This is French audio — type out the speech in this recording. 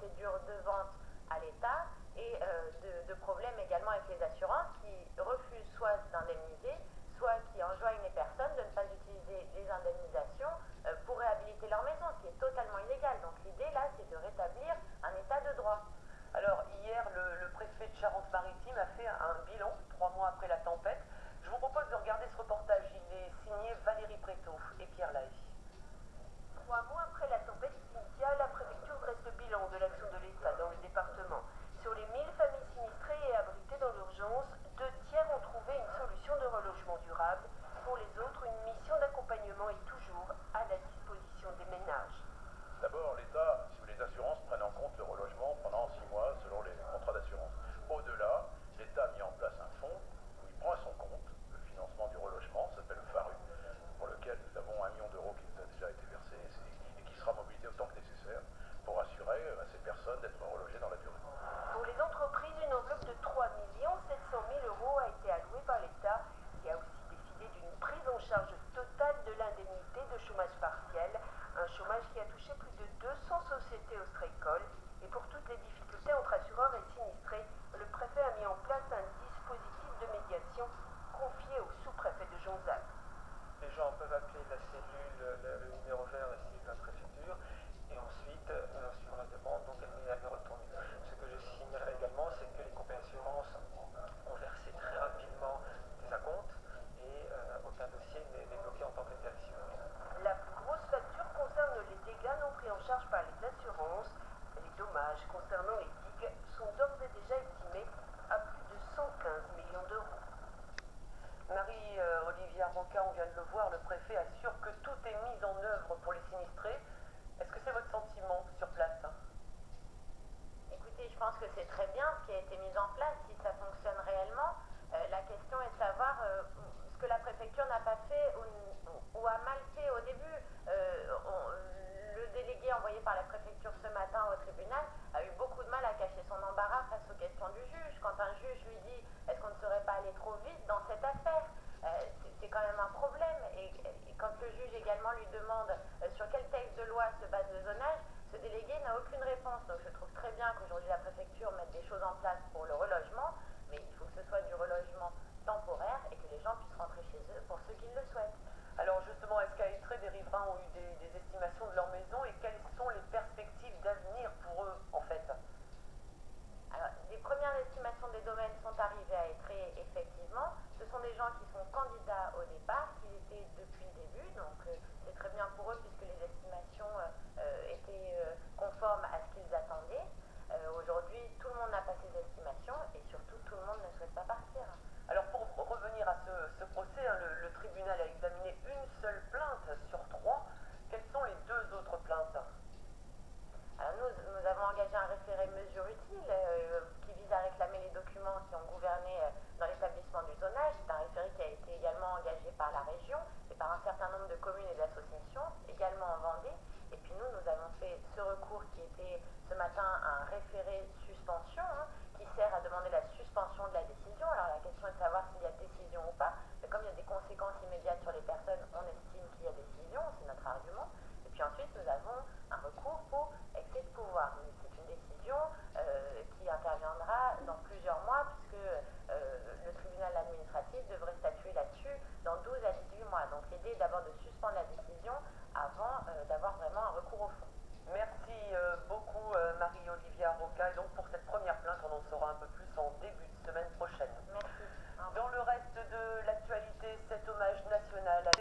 procédures de vente à l'État et de problèmes également avec les assurances qui refusent soit d'indemniser, soit qui enjoignent les personnes de ne pas utiliser les indemnisations pour réhabiliter leur maison, ce qui est totalement illégal. Donc l'idée là, c'est de rétablir un état de droit. Alors hier, le préfet de Charente-Maritime a fait un bilan 3 mois après la tempête. Je vous propose de regarder ce reportage. Il est signé Valérie Prétot et Pierre Lahaye. 3 mois après la tempête Cynthia, la préfecture dresse le bilan de l'action de l'État dans le département. Sur les 1000 familles sinistrées et abritées dans l'urgence, 2 tiers ont trouvé une solution de relogement durable. Pour les autres, une mission d'accompagnement est toujours à la disposition des ménages. D'abord, l'État, si les assurances prennent en compte le relogement pendant 6 mois selon les contrats d'assurance. Au-delà, l'État a mis en place un fonds où il prend à son compte le financement du relogement, ça s'appelle le FARU, pour lequel nous avons 1 million d'euros qui nous a déjà été versé et qui sera mobilisé autant que nécessaire pour assurer à ces personnes d'être relogées dans la durée. Pour les entreprises, une enveloppe de 3 700 000 euros a été allouée par l'État, qui a aussi décidé d'une prise en charge totale de l'indemnité de chômage partiel, un chômage qui a touché plus de 200 sociétés ostréicoles. Et pour toutes les difficultés entre assureurs et sinistrés, le préfet a mis en place un dispositif de médiation confié au sous-préfet de Jonzac. Les gens peuvent appeler la cellule, le numéro vert ici de la préfecture, et ensuite, sur la demande, donc elle est retournée. Ce que je signalerai également, c'est que les compagnies d'assurance ont versé très rapidement des acomptes et aucun dossier n'est bloqué en tant que direction. La plus grosse facture concerne les dégâts non pris en charge par les assurances. Les dommages concernant les digues sont d'ores et déjà estimés à plus de 115 millions d'euros. Marie-Olivia Roca, on vient de le voir, le préfet assure que tout est mis en œuvre pour les sinistrés. Est-ce que c'est votre sentiment sur place? Écoutez, je pense que c'est très bien ce qui a été mis en place, si ça fonctionne réellement. La question est de savoir ce que la préfecture n'a pas fait ou a mal fait au début. Le délégué envoyé par la préfecture ce matin au tribunal a eu beaucoup de mal à cacher son embarras face aux questions du juge. Quand un juge lui dit est-ce qu'on ne serait pas allé trop vite dans cette affaire, c'est quand même un problème. Et quand le juge également lui demande sur quel texte de loi se base le zonage, ce délégué n'a aucune réponse. Donc je trouve très bien qu'aujourd'hui la préfecture mette des choses en place pour le relogement, mais il faut que ce soit du relogement temporaire et que les gens puissent rentrer chez eux pour ceux qui le souhaitent. Alors justement, est-ce qu'à Étré, des riverains ont eu des estimations de leur maison et quelles sont les perspectives d'avenir pour eux en fait? Alors, les premières estimations des domaines sont arrivées à Étré, effectivement. Ce sont des gens qui sont candidats au départ, qui l'étaient depuis le début, donc c'est très bien pour eux puisque les estimations étaient conformes à ce qu'ils attendaient. Aujourd'hui, tout le monde n'a pas ces estimations et surtout, tout le monde ne souhaite pas partir. Alors pour revenir à ce procès, hein, le tribunal a examiné une seule plainte sur 3. Quelles sont les 2 autres plaintes? Alors nous avons engagé un référé mesure utile qui vise à réclamer les documents qui ont gouverné dans l'établissement du zonage. C'est un référé qui a été également engagé par la région et par un certain nombre de communes et d'associations, également en Vendée. Et puis nous avons fait ce recours qui était ce matin un référé suspension